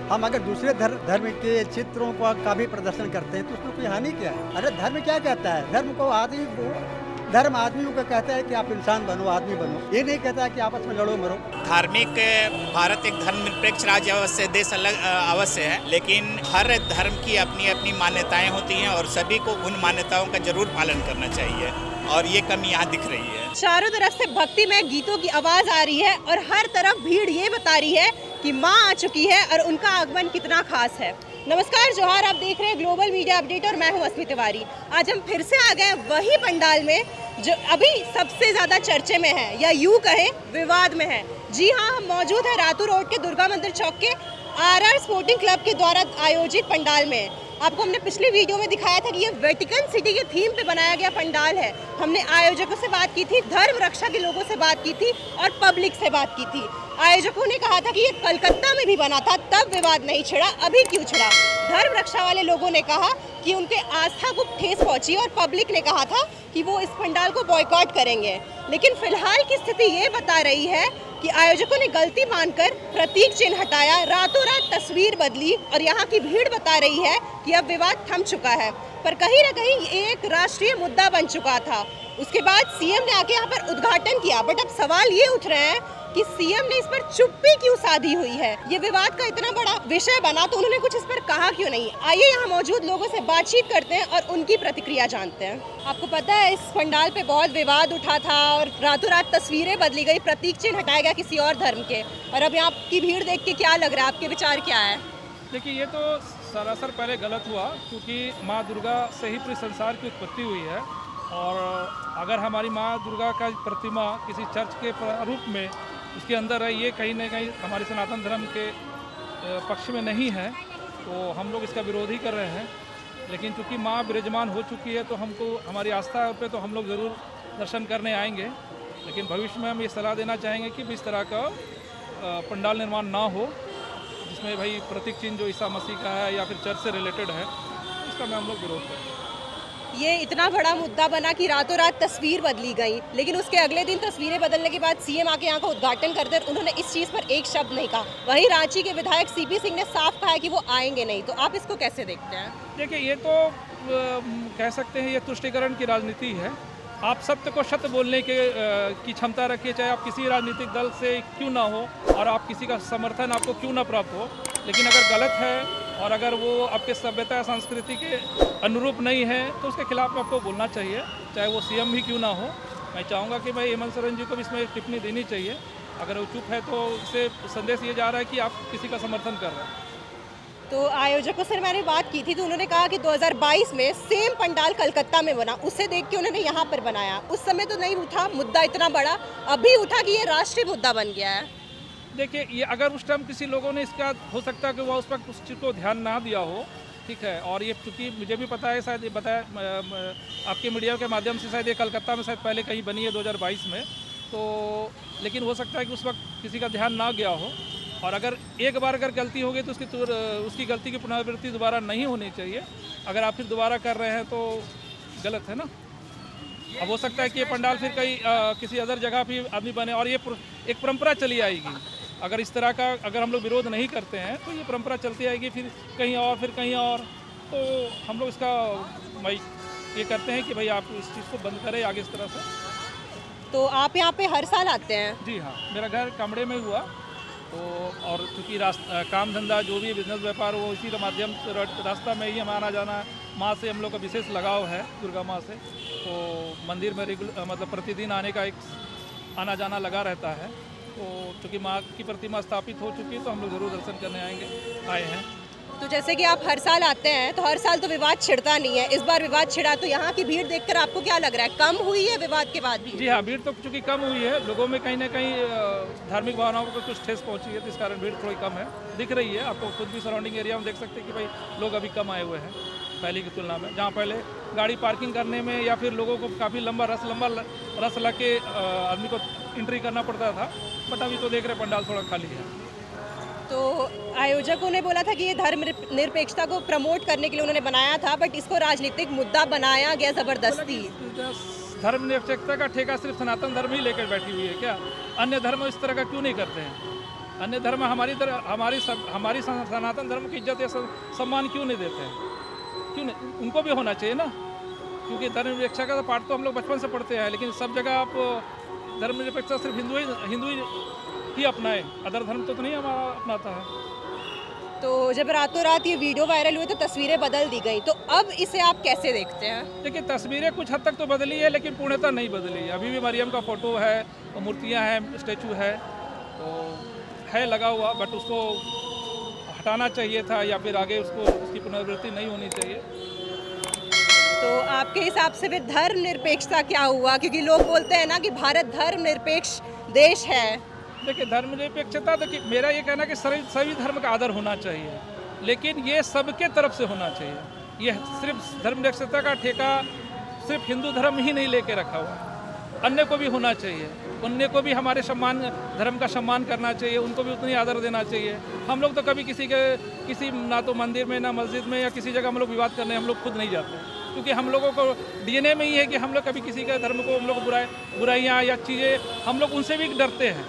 हम अगर दूसरे धर्म के चित्रों का भी प्रदर्शन करते हैं तो उसमें कोई हानि क्या है? अरे धर्म क्या कहता है? धर्म आदमियों को कहता है कि आप इंसान बनो, आदमी बनो। ये नहीं कहता है कि आपस में लड़ो मरो। धार्मिक भारत एक धर्मनिरपेक्ष राज्य अवश्य देश अलग अवश्य है, लेकिन हर धर्म की अपनी अपनी मान्यताएं होती हैं और सभी को उन मान्यताओं का जरूर पालन करना चाहिए और ये कमी यहाँ दिख रही है। चारों तरफ से भक्तिमय गीतों की आवाज आ रही है और हर तरफ भीड़ ये बता रही है कि माँ आ चुकी है और उनका आगमन कितना खास है। नमस्कार, जोहार, आप देख रहे हैं ग्लोबल मीडिया अपडेट और मैं हूं अस्मी तिवारी। आज हम फिर से आ गए वही पंडाल में जो अभी सबसे ज्यादा चर्चे में है या यूं कहें विवाद में है। जी हाँ, हम मौजूद है रातू रोड के दुर्गा मंदिर चौक के आरआर स्पोर्टिंग क्लब के द्वारा आयोजित पंडाल में। आपको हमने पिछली वीडियो में दिखाया था कि ये वेटिकन सिटी के थीम पे बनाया गया पंडाल है। हमने आयोजकों से बात की थी, धर्म रक्षा के लोगों से बात की थी और पब्लिक से बात की थी। आयोजकों ने कहा था कि ये कलकत्ता में भी बना था, तब विवाद नहीं छिड़ा, अभी क्यों छिड़ा। धर्म रक्षा वाले लोगों ने कहा कि उनके आस्था को ठेस पहुंची और पब्लिक ने कहा था कि वो इस पंडाल को बॉयकॉट करेंगे। लेकिन फिलहाल की स्थिति ये बता रही है कि आयोजकों ने गलती मानकर प्रतीक चिन्ह हटाया, रातों रात तस्वीर बदली और यहाँ की भीड़ बता रही है कि अब विवाद थम चुका है। पर कहीं ना कहीं एक राष्ट्रीय मुद्दा बन चुका था। उसके बाद सीएम ने आके यहाँ पर उद्घाटन किया, बट अब सवाल ये उठ रहे हैं कि सीएम ने इस पर चुप्पी क्यों साधी हुई है। ये विवाद का इतना बड़ा विषय बना तो उन्होंने कुछ इस पर कहा क्यों नहीं। आइए यहाँ मौजूद लोगों से बातचीत करते हैं और उनकी प्रतिक्रिया जानते हैं। आपको पता है इस पंडाल पे बहुत विवाद उठा था और रातों रात तस्वीरें बदली गई, प्रतीक चिन्ह हटाया गया किसी और धर्म के, और अब यहाँ की भीड़ देख के क्या लग रहा है, आपके विचार क्या है? देखिए, ये तो सरासर पहले गलत हुआ क्योंकि माँ दुर्गा से ही पूरे संसार की उत्पत्ति हुई है और अगर हमारी माँ दुर्गा का प्रतिमा किसी चर्च के रूप में उसके अंदर है, ये कहीं ना कहीं हमारे सनातन धर्म के पक्ष में नहीं है, तो हम लोग इसका विरोध ही कर रहे हैं। लेकिन चूँकि माँ विराजमान हो चुकी है तो हमको हमारी आस्था पे तो हम लोग ज़रूर दर्शन करने आएंगे। लेकिन भविष्य में हम ये सलाह देना चाहेंगे कि इस तरह का पंडाल निर्माण ना हो जिसमें भाई प्रतीक चिन्ह जो ईसा मसीह का है या फिर चर्च से रिलेटेड है, इसका मैं हम लोग विरोध करें। ये इतना बड़ा मुद्दा बना कि रातों रात तस्वीर बदली गई, लेकिन उसके अगले दिन तस्वीरें बदलने के बाद सीएम आके यहाँ का उद्घाटन करते हैं, उन्होंने इस चीज़ पर एक शब्द नहीं कहा। वहीं रांची के विधायक सीपी सिंह ने साफ कहा है कि वो आएंगे नहीं। तो आप इसको कैसे देखते हैं? देखिए, ये तो कह सकते हैं ये तुष्टीकरण की राजनीति है। आप सत्य को सत्य बोलने की क्षमता रखिए, चाहे आप किसी राजनीतिक दल से क्यों ना हो और आप किसी का समर्थन आपको क्यों ना प्राप्त हो। लेकिन अगर गलत है और अगर वो आपके सभ्यता या संस्कृति के अनुरूप नहीं है तो उसके खिलाफ आपको बोलना चाहिए, चाहे वो सीएम भी क्यों ना हो। मैं चाहूँगा कि भाई हेमंत सोरेन जी को भी इसमें एक टिप्पणी देनी चाहिए। अगर वो चुप है तो इससे संदेश ये जा रहा है कि आप किसी का समर्थन कर रहे हैं। तो आयोजकों से मैंने बात की थी तो उन्होंने कहा कि 2022 में सेम पंडाल कलकत्ता में बना, उससे देख के उन्होंने यहाँ पर बनाया। उस समय तो नहीं उठा मुद्दा इतना बड़ा, अभी उठा कि ये राष्ट्रीय मुद्दा बन गया है। देखिए, ये अगर उस टाइम किसी लोगों ने इसका हो सकता है कि वह उस वक्त उस चीज़ को ध्यान ना दिया हो, ठीक है। और ये चूँकि मुझे भी पता है, शायद ये बताया आपके मीडिया के माध्यम से, शायद ये कलकत्ता में शायद पहले कहीं बनी है 2022 में, तो लेकिन हो सकता है कि उस वक्त किसी का ध्यान ना गया हो। और अगर एक बार अगर गलती हो गई तो उसकी गलती की पुनरावृत्ति दोबारा नहीं होनी चाहिए। अगर आप फिर दोबारा कर रहे हैं तो गलत है ना। अब हो सकता है कि ये पंडाल फिर कहीं किसी अदर जगह भी आदमी बने और ये एक परंपरा चली आएगी। अगर इस तरह का अगर हम लोग विरोध नहीं करते हैं तो ये परंपरा चलती आएगी, फिर कहीं और फिर कहीं और। तो हम लोग इसका भाई ये करते हैं कि भाई आप इस चीज़ को बंद करें आगे इस तरह से। तो आप यहाँ पे हर साल आते हैं? जी हाँ, मेरा घर कामड़े में हुआ तो, और चूँकि काम धंधा जो भी बिजनेस व्यापार वो इसी के माध्यम से रास्ता में ही हम आना जाना, माँ से हम लोग का विशेष लगाव है, दुर्गा माँ से। तो मंदिर में मतलब प्रतिदिन आने का एक आना जाना लगा रहता है। तो चूँकि माँ की प्रतिमा स्थापित हो चुकी है तो हम लोग ज़रूर दर्शन करने आए हैं। तो जैसे कि आप हर साल आते हैं तो हर साल तो विवाद छिड़ता नहीं है, इस बार विवाद छिड़ा, तो यहाँ की भीड़ देखकर आपको क्या लग रहा है, कम हुई है विवाद के बाद भी? जी हाँ, भीड़ तो चूँकि कम हुई है, लोगों में कहीं ना कहीं धार्मिक भावनाओं को कुछ ठेस पहुँची है, तो इस कारण भीड़ थोड़ी कम है, दिख रही है। आपको खुद भी सराउंडिंग एरिया में देख सकते हैं कि भाई लोग अभी कम आए हुए हैं पहले की तुलना में। जहाँ पहले गाड़ी पार्किंग करने में या फिर लोगों को काफ़ी लंबा रस ला के आदमी को एंट्री करना पड़ता था, बट अभी तो देख रहे पंडाल थोड़ा खाली है। तो आयोजकों ने बोला था कि ये धर्म निरपेक्षता को प्रमोट करने के लिए उन्होंने बनाया था, बट इसको राजनीतिक मुद्दा बनाया गया ज़बरदस्ती। धर्म निरपेक्षता का ठेका सिर्फ सनातन धर्म ही लेकर बैठी हुई है क्या? अन्य धर्म इस तरह का क्यों नहीं करते हैं? अन्य धर्म हमारी सनातन धर्म की इज्जत या सम्मान क्यों नहीं देते हैं? क्यों नहीं? उनको भी होना चाहिए ना, क्योंकि धर्मनिरपेक्षता का पाठ तो हम लोग बचपन से पढ़ते हैं, लेकिन सब जगह आप धर्मनिरपेक्षता सिर्फ हिंदू ही अपनाए, अदर धर्म तो नहीं हमारा अपनाता है। तो जब रातों रात ये वीडियो वायरल हुई तो तस्वीरें बदल दी गई, तो अब इसे आप कैसे देखते हैं? देखिए, तस्वीरें कुछ हद तक तो बदली है, लेकिन पूर्णतः नहीं बदली है। अभी भी मरियम का फोटो है, मूर्तियाँ हैं, स्टैचू है, तो है लगा हुआ, बट उसको हटाना चाहिए था या फिर आगे उसकी पुनरावृत्ति नहीं होनी चाहिए। तो आपके हिसाब से फिर धर्मनिरपेक्षता क्या हुआ? क्योंकि लोग बोलते हैं ना कि भारत धर्मनिरपेक्ष देश है। देखिए, धर्मनिरपेक्षता, देखिए मेरा ये कहना है कि सभी धर्म का आदर होना चाहिए, लेकिन ये सबके तरफ से होना चाहिए। ये सिर्फ धर्मनिरपेक्षता का ठेका सिर्फ हिंदू धर्म ही नहीं लेके रखा हुआ, अन्य को भी होना चाहिए। अन्य को भी हमारे धर्म का सम्मान करना चाहिए, उनको भी उतनी आदर देना चाहिए। हम लोग तो कभी किसी ना तो मंदिर में, ना मस्जिद में या किसी जगह हम लोग विवाद करने हम लोग खुद नहीं जाते, क्योंकि हम लोगों को डीएनए में ही है कि हम लोग कभी किसी के धर्म को हम लोग बुराइयाँ या चीज़ें हम लोग उनसे भी डरते हैं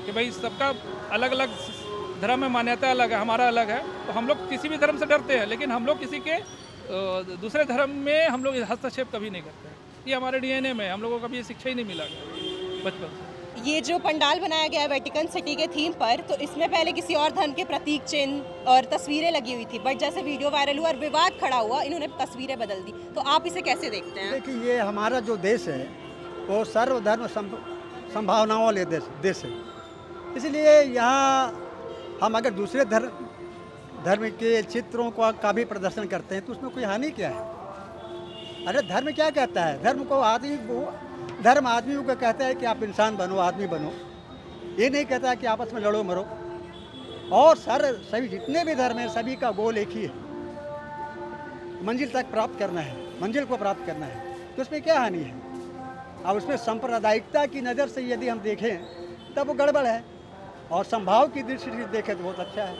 कि भाई सबका अलग अलग धर्म में मान्यता अलग है, हमारा अलग है, तो हम लोग किसी भी धर्म से डरते हैं, लेकिन हम लोग किसी के दूसरे धर्म में हम लोग हस्तक्षेप कभी नहीं करते हैं। ये हमारे डीएनए में, हम लोगों को कभी ये शिक्षा ही नहीं मिला बचपन से। ये जो पंडाल बनाया गया है वेटिकन सिटी के थीम पर, तो इसमें पहले किसी और धर्म के प्रतीक चिन्ह और तस्वीरें लगी हुई थी, बट जैसे वीडियो वायरल हुआ और विवाद खड़ा हुआ, इन्होंने तस्वीरें बदल दी। तो आप इसे कैसे देखते हैं? देखिए, ये हमारा जो देश है वो सर्वधर्म संभावनाओं वाले देश है, इसलिए यहाँ हम अगर दूसरे धर्म के चित्रों का भी प्रदर्शन करते हैं तो उसमें कोई हानि क्या है? अरे धर्म क्या कहता है? धर्म आदमियों को कहता है कि आप इंसान बनो, आदमी बनो। ये नहीं कहता है कि आपस में लड़ो मरो। और सभी जितने भी धर्म हैं सभी का गोल एक ही है, मंजिल तक प्राप्त करना है, मंजिल को प्राप्त करना है, तो उसमें क्या हानि है? अब उसमें सांप्रदायिकता की नज़र से यदि हम देखें तब वो गड़बड़ है, और संभाव की दृष्टि से देखें तो बहुत अच्छा है।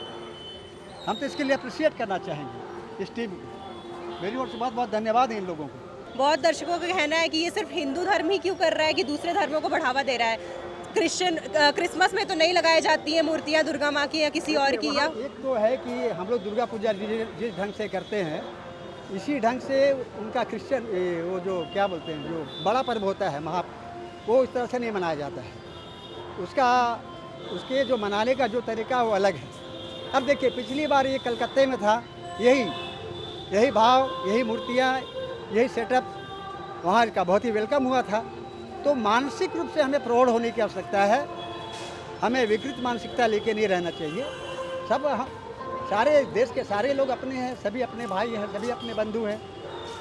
हम तो इसके लिए अप्रिशिएट करना चाहेंगे इस टीम को। मेरी ओर से बहुत बहुत धन्यवाद है इन लोगों को। बहुत दर्शकों का कहना है कि ये सिर्फ हिंदू धर्म ही क्यों कर रहा है कि दूसरे धर्मों को बढ़ावा दे रहा है। क्रिसमस में तो नहीं लगाई जाती है मूर्तियाँ दुर्गा माँ की या किसी और की, या एक तो है कि हम लोग दुर्गा पूजा जिस ढंग से करते हैं इसी ढंग से उनका क्रिश्चियन वो जो क्या बोलते हैं जो बड़ा पर्व होता है वो इस तरह से नहीं मनाया जाता है। उसके जो मनाने का जो तरीका वो अलग है। अब देखिए, पिछली बार ये कलकत्ते में था, यही भाव, यही मूर्तियाँ, यही सेटअप वहाँ का बहुत ही वेलकम हुआ था। तो मानसिक रूप से हमें प्रौढ़ होने की आवश्यकता है, हमें विकृत मानसिकता लेके नहीं रहना चाहिए। सारे देश के सारे लोग अपने हैं, सभी अपने भाई हैं, सभी अपने बंधु हैं,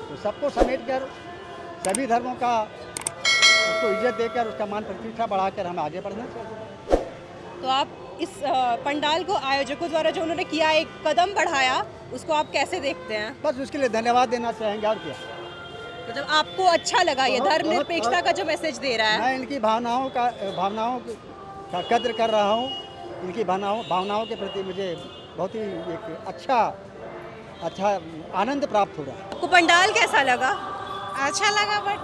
तो सबको समेट कर सभी धर्मों का उसको इज्जत देकर उसका मान प्रतिष्ठा बढ़ाकर हमें आगे बढ़ना चाहिए। तो आप इस पंडाल को आयोजकों द्वारा जो उन्होंने किया, एक कदम बढ़ाया, उसको आप कैसे देखते हैं? बस उसके लिए धन्यवाद देना चाहेंगे, और क्या। मतलब आपको अच्छा लगा ये धर्मनिरपेक्षता का जो मैसेज दे रहा है? मैं इनकी भावनाओं का कद्र कर रहा हूँ। इनकी भावनाओं के प्रति मुझे बहुत ही एक अच्छा आनंद प्राप्त हो रहा है। आपको पंडाल कैसा लगा? अच्छा लगा, बट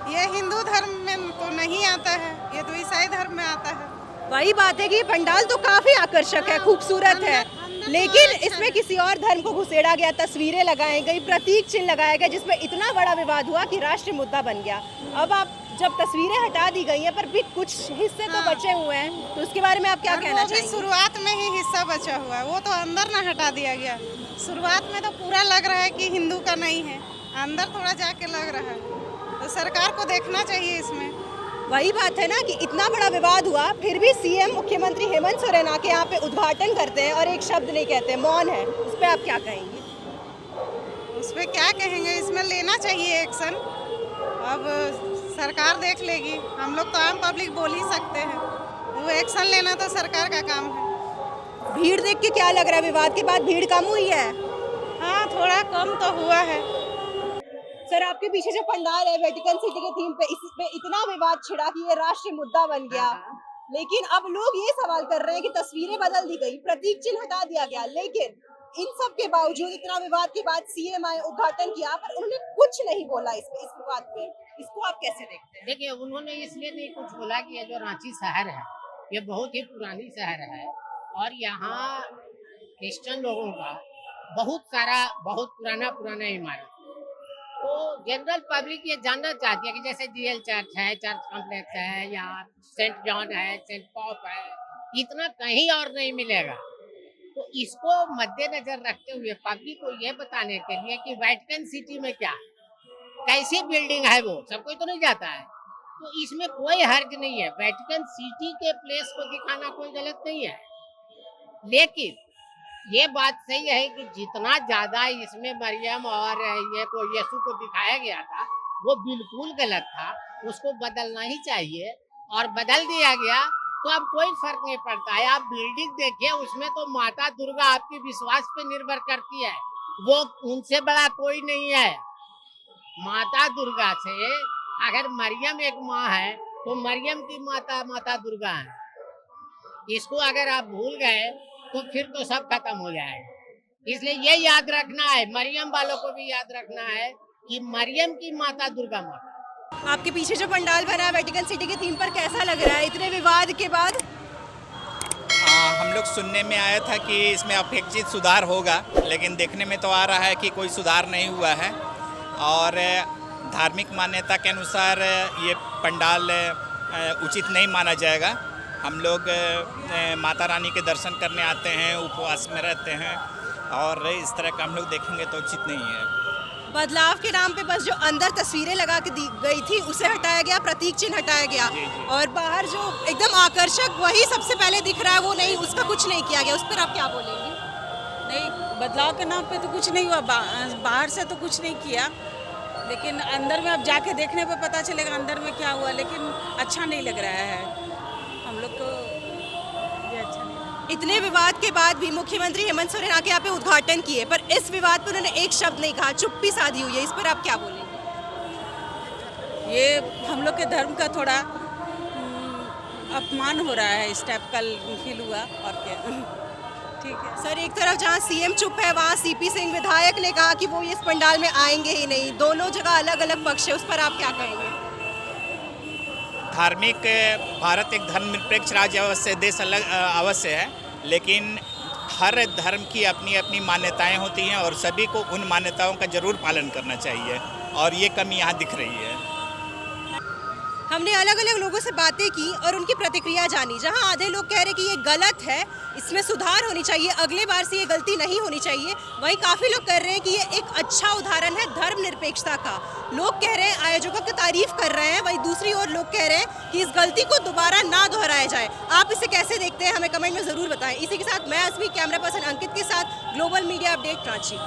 ये हिंदू धर्म में तो नहीं आता है, ये तो ईसाई धर्म में आता है। वही बात है कि पंडाल तो काफी आकर्षक है, खूबसूरत है, लेकिन इसमें किसी और धर्म को घुसेड़ा गया, तस्वीरें लगाई गई, प्रतीक चिन्ह लगाया गया, जिसमें इतना बड़ा विवाद हुआ कि राष्ट्रीय मुद्दा बन गया। अब आप जब तस्वीरें हटा दी गई हैं, पर भी कुछ हिस्से तो बचे हुए हैं, तो उसके बारे में आप क्या कहना चाहेंगे? शुरुआत में ही हिस्सा बचा हुआ है, वो तो अंदर ना हटा दिया गया। शुरुआत में तो पूरा लग रहा है कि हिंदू का नहीं है, अंदर थोड़ा जाके लग रहा है, तो सरकार को देखना चाहिए इसमें। वही बात है ना कि इतना बड़ा विवाद हुआ, फिर भी सीएम मुख्यमंत्री हेमंत सोरेन आके यहाँ पे उद्घाटन करते हैं और एक शब्द नहीं कहते, मौन है। उस पर आप क्या कहेंगे? उस पर क्या कहेंगे, इसमें लेना चाहिए एक्शन। अब सरकार देख लेगी, हम लोग तो आम पब्लिक बोल ही सकते हैं, वो एक्शन लेना तो सरकार का काम है। भीड़ देख के क्या लग रहा है, विवाद के बाद भीड़ कम हुई है? हाँ, थोड़ा कम तो हुआ है। सर, आपके पीछे जो पंडाल है वेटिकन सिटी के थीम पे, इसमें इतना विवाद छिड़ा कि ये राष्ट्रीय मुद्दा बन गया, लेकिन अब लोग ये सवाल कर रहे हैं कि तस्वीरें बदल दी गई, प्रतीक चिन्ह हटा दिया गया, लेकिन इन सब के बावजूद इतना विवाद के बाद सीएम आए, उद्घाटन किया, पर उन्होंने कुछ नहीं बोला इस विवाद पे। इसको आप कैसे देखते हैं? देखिए, उन्होंने इसलिए नहीं कुछ बोला कि ये जो रांची शहर है ये बहुत ही पुरानी शहर है और यहाँ क्रिश्चियन लोगों का बहुत पुराना इमारत है। तो जनरल पब्लिक ये जानना चाहती है कि जैसे जीएल चर्च है, चर्च कॉम्प्लेक्स है, या सेंट जॉन है, सेंट पॉप है, इतना कहीं और नहीं मिलेगा। तो इसको मद्देनजर रखते हुए पब्लिक को ये बताने के लिए कि वेटिकन सिटी में क्या है, कैसी बिल्डिंग है, वो सब कोई तो नहीं जाता है, तो इसमें कोई हर्ज नहीं है। वेटिकन सिटी के प्लेस को दिखाना कोई गलत नहीं है, लेकिन ये बात सही है कि जितना ज्यादा इसमें मरियम और ये को यीशु को दिखाया गया था वो बिल्कुल गलत था, उसको बदलना ही चाहिए और बदल दिया गया तो अब कोई फर्क नहीं पड़ता है। आप बिल्डिंग देखिए, उसमें तो माता दुर्गा आपके विश्वास पे निर्भर करती है, वो उनसे बड़ा कोई नहीं है। माता दुर्गा से अगर मरियम एक माँ है तो मरियम की माता दुर्गा है। इसको अगर आप भूल गए तो फिर तो सब खत्म हो जाएगा। इसलिए ये याद रखना है, मरियम वालों को भी याद रखना है कि मरियम की माता दुर्गा माता। आपके पीछे जो पंडाल बना है वेटिकन सिटी के थीम पर, कैसा लग रहा है इतने विवाद के बाद? हम लोग सुनने में आया था कि इसमें अपेक्षित सुधार होगा, लेकिन देखने में तो आ रहा है कि कोई सुधार नहीं हुआ है। और धार्मिक मान्यता के अनुसार ये पंडाल उचित नहीं माना जाएगा। हम लोग माता रानी के दर्शन करने आते हैं, उपवास में रहते हैं, और इस तरह का हम लोग देखेंगे तो उचित नहीं है। बदलाव के नाम पे बस जो अंदर तस्वीरें लगा के दी गई थी उसे हटाया गया, प्रतीक चिन्ह हटाया गया, और बाहर जो एकदम आकर्षक वही सबसे पहले दिख रहा है वो नहीं, उसका कुछ नहीं किया गया। उस पर आप क्या बोलेंगे? नहीं, बदलाव के नाम पे तो कुछ नहीं हुआ, बाहर से तो कुछ नहीं किया, लेकिन अंदर में अब जाके देखने पे पता चलेगा अंदर में क्या हुआ। लेकिन अच्छा नहीं लग रहा है, हम लोग को ये अच्छा नहीं लगा। इतने विवाद के बाद भी मुख्यमंत्री हेमंत सोरेन आके यहाँ पे उद्घाटन किए, पर इस विवाद पर उन्होंने एक शब्द नहीं कहा, चुप्पी साधी हुई है। इस पर आप क्या बोलेंगे? ये हम लोग के धर्म का थोड़ा अपमान हो रहा है, इस टाइप का फील हुआ। और क्या ठीक है सर, एक तरफ जहाँ सीएम चुप है वहाँ सीपी सिंह विधायक ने कहा कि वो इस पंडाल में आएंगे ही नहीं। दोनों जगह अलग अलग पक्ष है, उस पर आप क्या कहेंगे? धार्मिक भारत एक धर्मनिरपेक्ष राज्य अवश्य देश अवश्य है, लेकिन हर धर्म की अपनी अपनी मान्यताएं होती हैं और सभी को उन मान्यताओं का जरूर पालन करना चाहिए, और ये कमी यहाँ दिख रही है। हमने अलग अलग लोगों से बातें की और उनकी प्रतिक्रिया जानी। जहां आधे लोग कह रहे कि ये गलत है, इसमें सुधार होनी चाहिए, अगले बार से ये गलती नहीं होनी चाहिए, वहीं काफ़ी लोग कह रहे हैं कि ये एक अच्छा उदाहरण है धर्मनिरपेक्षता का। लोग कह रहे हैं, आयोजकों की तारीफ कर रहे हैं, वहीं दूसरी ओर लोग कह रहे हैं कि इस गलती को दोबारा ना दोहराया जाए। आप इसे कैसे देखते हैं, हमें कमेंट में ज़रूर बताएं। इसी के साथ मैं असमी, कैमरा पर्सन अंकित के साथ, ग्लोबल मीडिया अपडेट, रांची।